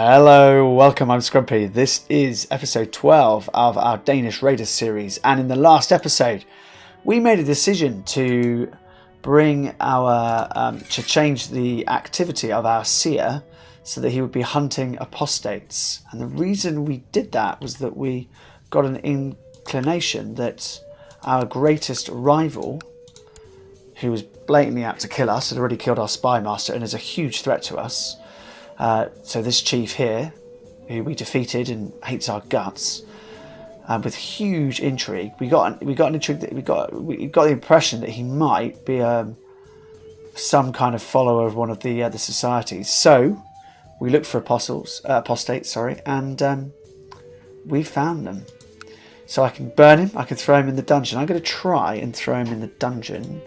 Hello, welcome, I'm Scrumpy. This is episode 12 of our Danish Raiders series, and in the last episode we made a decision to bring to change the activity of our seer so that he would be hunting apostates. And the reason we did that was that we got an inclination that our greatest rival, who was blatantly out to kill us, had already killed our spy master and is a huge threat to us. So this chief here, who we defeated and hates our guts, with huge intrigue, we got the impression that he might be some kind of follower of one of the other societies. So we looked for apostates, and we found them. So I can burn him, I can throw him in the dungeon. I'm going to try and throw him in the dungeon,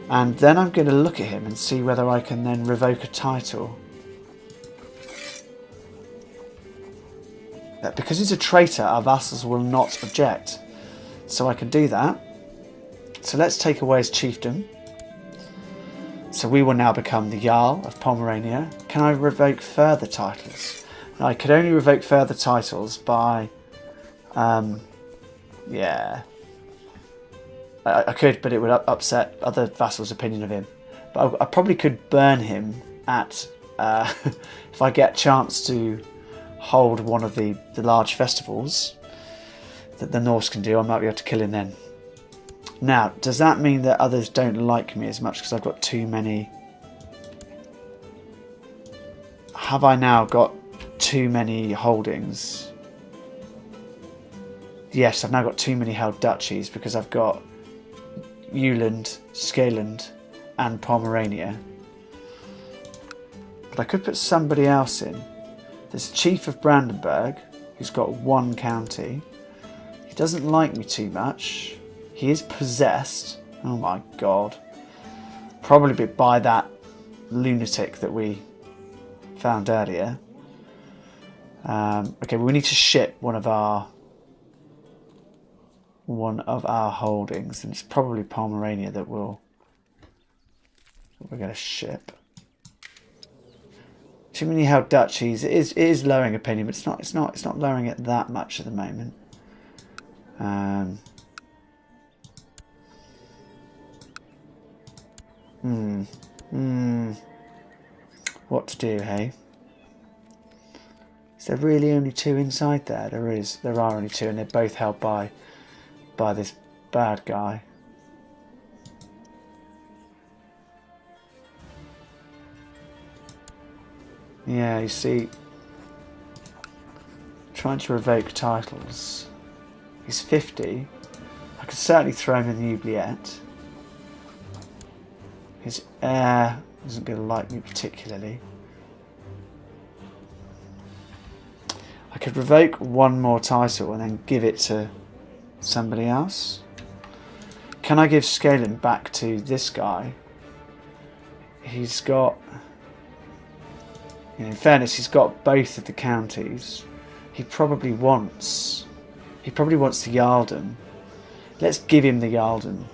and then I'm going to look at him and see whether I can then revoke a title. Because he's a traitor, our vassals will not object. So I can do that. So let's take away his chiefdom. So we will now become the Jarl of Pomerania. Can I revoke further titles? Now, I could only revoke further titles by... I could, but it would upset other vassals' opinion of him. But I probably could burn him at... if I get a chance to hold one of the large festivals that the Norse can do, I might be able to kill him then. Now, does that mean that others don't like me as much because I've got too many? Have I now got too many holdings? Yes, I've now got too many held duchies because I've got Jylland, Scotland and Pomerania. But I could put somebody else in. There's Chief of Brandenburg, who's got one county. He doesn't like me too much. He is possessed. Oh my god. Probably by that lunatic that we found earlier. Okay, we need to ship one of our holdings, and it's probably Pomerania that we're going to ship. Too many held duchies. It is lowering opinion, but it's not lowering it that much at the moment. What to do, hey? Is there really only two inside there? There is. There are only two, and they're both held by this bad guy. Yeah, you see, trying to revoke titles. He's 50. I could certainly throw him in the oubliette. His heir isn't going to like me particularly. I could revoke one more title and then give it to somebody else. Can I give Scotland back to this guy? He's got... in fairness, he's got both of the counties. He probably wants the Jarldom. Let's give him the Jarldom.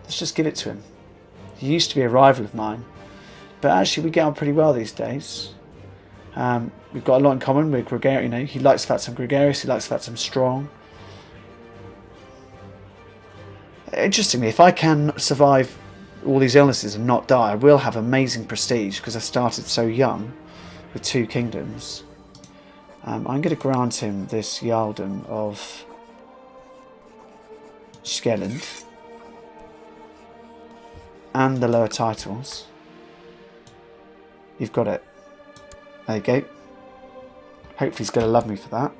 Let's just give it to him. He used to be a rival of mine, but actually we get on pretty well these days. We've got a lot in common with gregarious. You know, he likes the fact I'm gregarious. He likes the fact I'm strong. Interestingly, if I can survive all these illnesses and not die, I will have amazing prestige because I started so young. With 2 kingdoms. I'm going to grant him this Jarldom of Scotland and the lower titles. You've got it. There you go. Hopefully he's going to love me for that.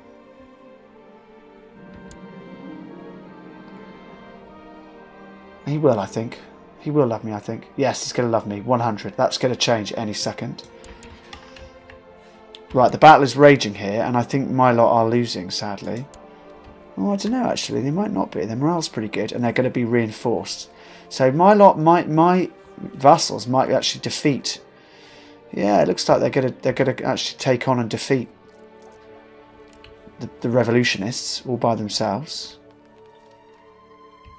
He will, I think. He will love me, I think. Yes, he's going to love me. 100. That's going to change any second. Right, the battle is raging here, and I think my lot are losing, sadly. Oh, I don't know, actually. They might not be. Their morale's pretty good, and they're going to be reinforced. So my vassals might actually defeat. Yeah, it looks like they're going to actually take on and defeat the revolutionists all by themselves.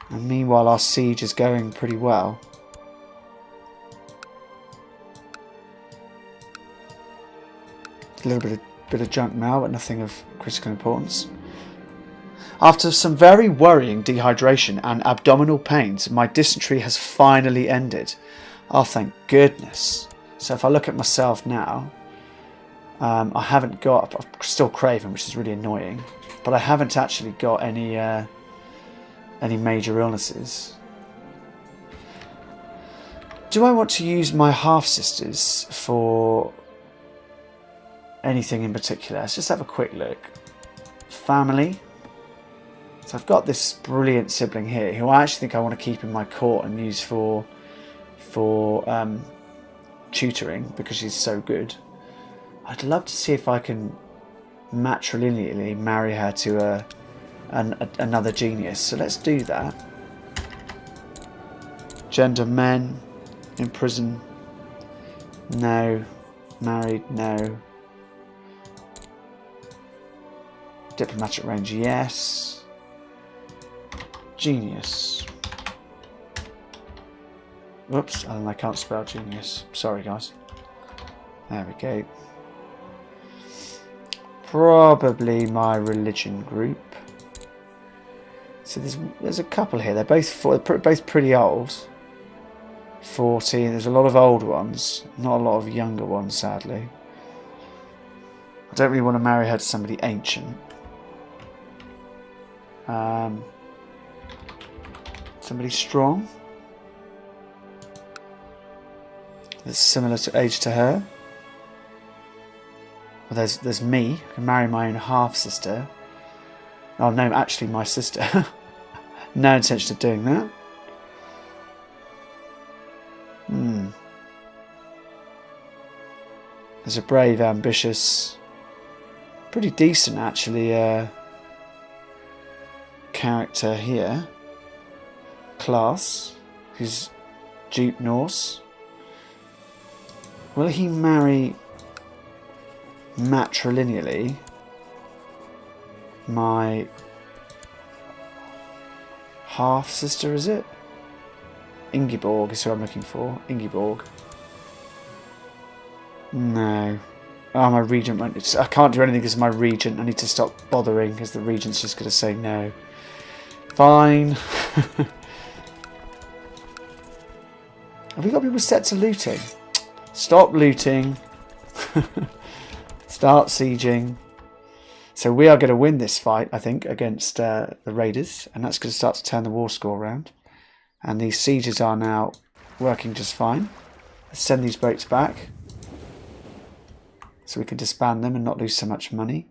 And meanwhile, our siege is going pretty well. A little bit of junk mail, but nothing of critical importance. After some very worrying dehydration and abdominal pains, my dysentery has finally ended. Oh, thank goodness. So if I look at myself now, I haven't got... I'm still craving, which is really annoying. But I haven't actually got any major illnesses. Do I want to use my half-sisters for anything in particular? Let's just have a quick look. Family. So I've got this brilliant sibling here who I actually think I want to keep in my court and use for tutoring because she's so good. I'd love to see if I can matrilineally marry her to another genius. So let's do that. Gender men, in prison, no. Married, no. Diplomatic range, yes. Genius. Whoops, I can't spell genius. Sorry, guys. There we go. Probably my religion group. So there's a couple here. They're both pretty old. 40. There's a lot of old ones, not a lot of younger ones, sadly. I don't really want to marry her to somebody ancient. Somebody strong. That's similar to age to her. Well, there's me. I can marry my own half sister. Oh no, actually my sister. No intention of doing that. There's a brave, ambitious, pretty decent actually character here. Class, who's Duke Norse. Will he marry matrilineally my half sister, is it? Ingeborg is who I'm looking for. Ingeborg. No. Oh, my regent won't. I can't do anything because of my regent. I need to stop bothering because the regent's just going to say no. Fine. Have we got people set to looting? Stop looting. Start sieging. So we are going to win this fight, I think, against the raiders. And that's going to start to turn the war score around. And these sieges are now working just fine. Let's send these boats back. So we can disband them and not lose so much money.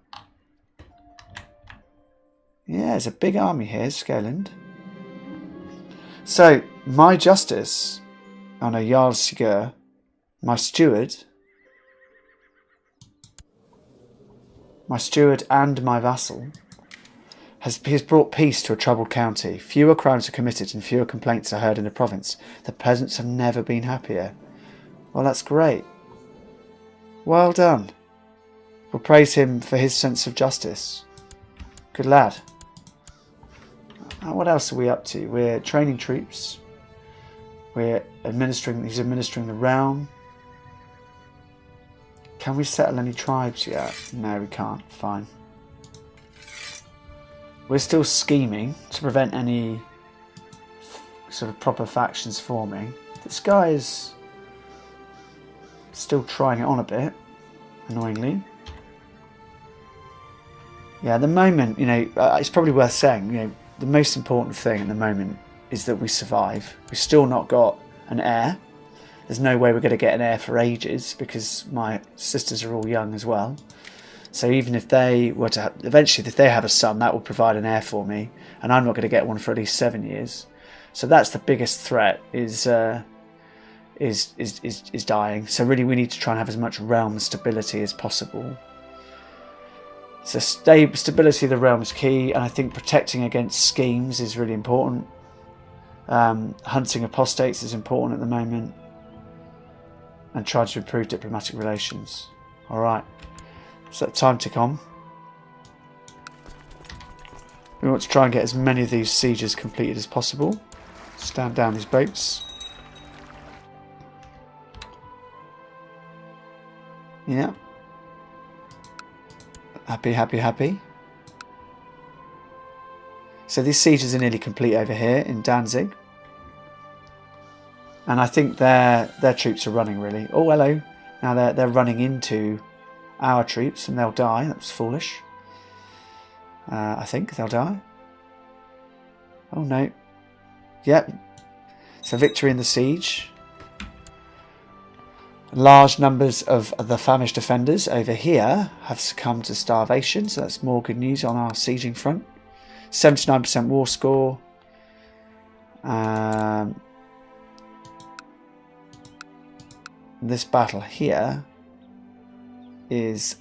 Yeah, there's a big army here, Scotland. So, my justice, on a Jarl Sigur, my steward and my vassal, has brought peace to a troubled county. Fewer crimes are committed and fewer complaints are heard in the province. The peasants have never been happier. Well, that's great. Well done. We'll praise him for his sense of justice. Good lad. What else are we up to? We're training troops. He's administering the realm. Can we settle any tribes yet? No, we can't. Fine. We're still scheming to prevent any sort of proper factions forming. This guy is still trying it on a bit, annoyingly. Yeah, at the moment, it's probably worth saying, the most important thing at the moment is that we survive. We've still not got an heir. There's no way we're going to get an heir for ages because my sisters are all young as well. So even if they were to eventually, if they have a son, that will provide an heir for me, and I'm not going to get one for at least 7 years. So that's the biggest threat is dying. So really, we need to try and have as much realm stability as possible. So stability of the realm is key, and I think protecting against schemes is really important. Hunting apostates is important at the moment, and trying to improve diplomatic relations. All right. So time tick on. We want to try and get as many of these sieges completed as possible. Stand down these boats. Yeah. Happy, happy, happy. So these sieges are nearly complete over here in Danzig. And I think their troops are running, really. Oh, hello. Now they're running into our troops and they'll die. That was foolish. I think they'll die. Oh, no. Yep. So victory in the siege. Large numbers of the famished defenders over here have succumbed to starvation. So that's more good news on our sieging front. 79% war score. This battle here is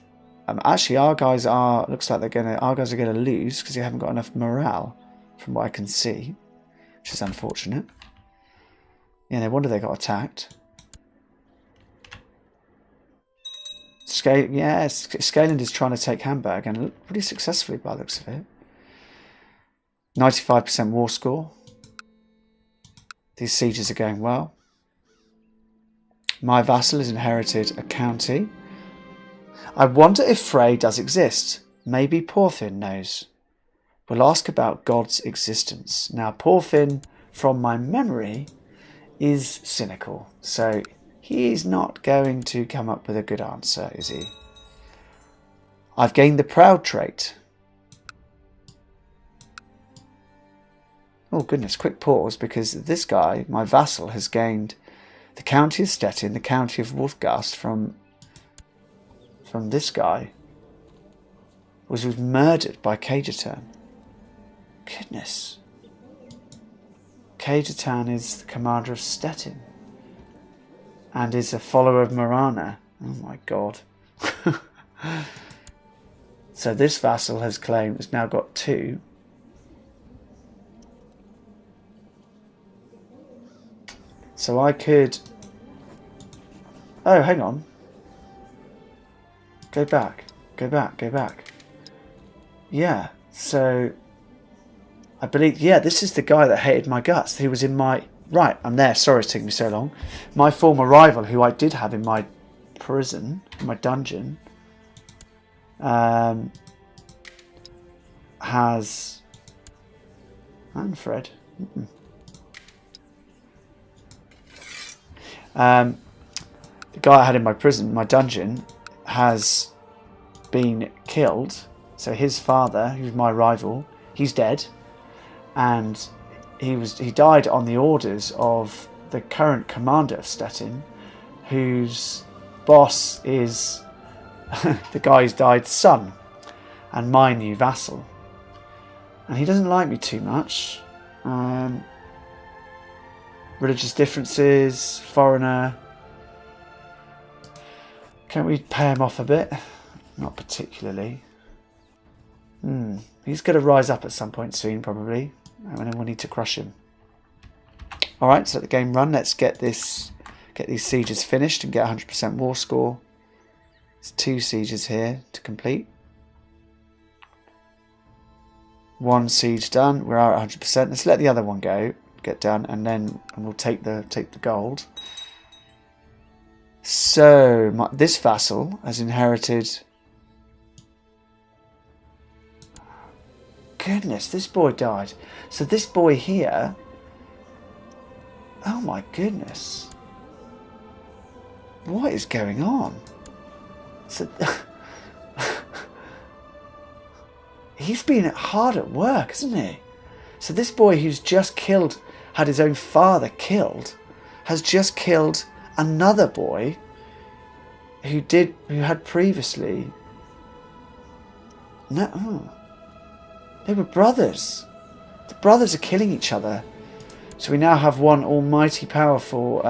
actually our guys are looks like our guys are gonna lose because they haven't got enough morale from what I can see, which is unfortunate. Yeah, no wonder they got attacked. Scaland is trying to take Hamburg and pretty successfully by the looks of it. 95% war score. These sieges are going well. My vassal has inherited a county. I wonder if Frey does exist. Maybe Porfin knows. We'll ask about God's existence. Now, Porfin, from my memory, is cynical. So he's not going to come up with a good answer, is he? I've gained the proud trait. Oh goodness, quick pause, because this guy, my vassal, has gained the county of Stettin, the county of Wolfgast from this guy, was murdered by Cajetan. Goodness. Cajetan is the commander of Stettin and is a follower of Marana. Oh my god. So this vassal has now got 2. So I could... Oh, hang on. Go back. Go back. Go back. Yeah, so... I believe... Yeah, this is the guy that hated my guts. He was in my... Right, I'm there. Sorry it's taking me so long. My former rival, who I did have in my prison, in my dungeon, has... Manfred. The guy I had in my prison, my dungeon, has been killed. So his father, who's my rival, he's dead, and he died on the orders of the current commander of Stettin, whose boss is the guy who's died's son and my new vassal. And he doesn't like me too much. Religious differences, foreigner. Can't we pay him off a bit? Not particularly. He's going to rise up at some point soon, probably. And then we'll need to crush him. Alright, so let the game run. Let's get these sieges finished and get 100% war score. There's 2 sieges here to complete. 1 siege done. We're at 100%. Let's let the other one get done, and then we'll take the gold. So this vassal has inherited... Goodness, this boy died. So this boy here... Oh my goodness. What is going on? So... He's been hard at work, hasn't he? So this boy who's just had his own father killed, has just killed another boy who had previously... No, they were brothers. The brothers are killing each other. So we now have one almighty powerful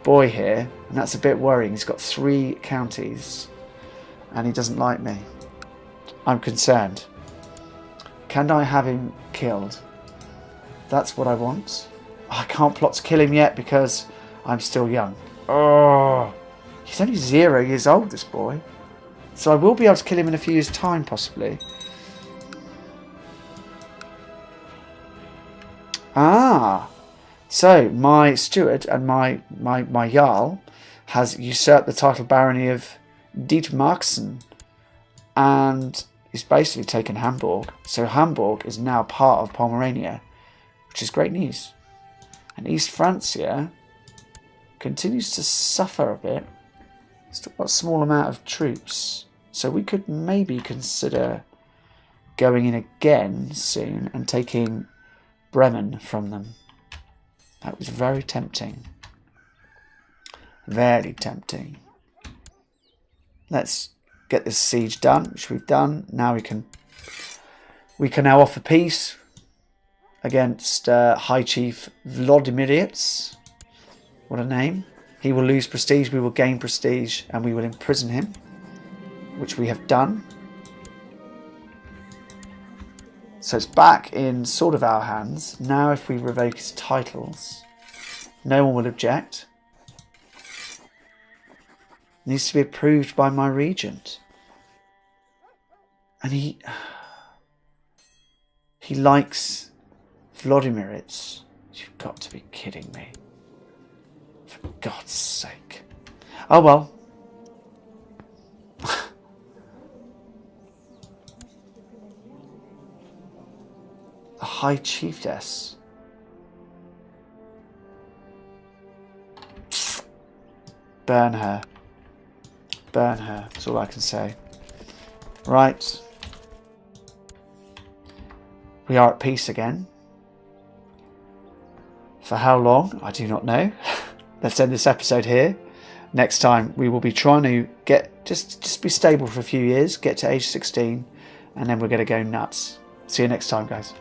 boy here, and that's a bit worrying. He's got 3 counties, and he doesn't like me. I'm concerned. Can I have him killed? That's what I want. I can't plot to kill him yet because I'm still young. Oh, he's only 0 years old, this boy. So I will be able to kill him in a few years' time, possibly. Ah, so my steward and my Jarl has usurped the title barony of Dietmarksen and he's basically taken Hamburg. So Hamburg is now part of Pomerania, which is great news. And East Francia continues to suffer a bit. Still got a small amount of troops, so we could maybe consider going in again soon and taking Bremen from them. That was very tempting. Very tempting. Let's get this siege done, which we've done. Now we can now offer peace against High Chief Vladimiriets. What a name. He will lose prestige, we will gain prestige, and we will imprison him, which we have done. So it's back in sort of our hands. Now if we revoke his titles, no one will object. It needs to be approved by my regent. And he likes Vladimiriets. You've got to be kidding me. For God's sake. Oh well. The High Chiefess. Burn her. Burn her. That's all I can say. Right. We are at peace again. For how long? I do not know. Let's end this episode here. Next time we will be trying to get just be stable for a few years, get to age 16, and then we're going to go nuts. See you next time, guys.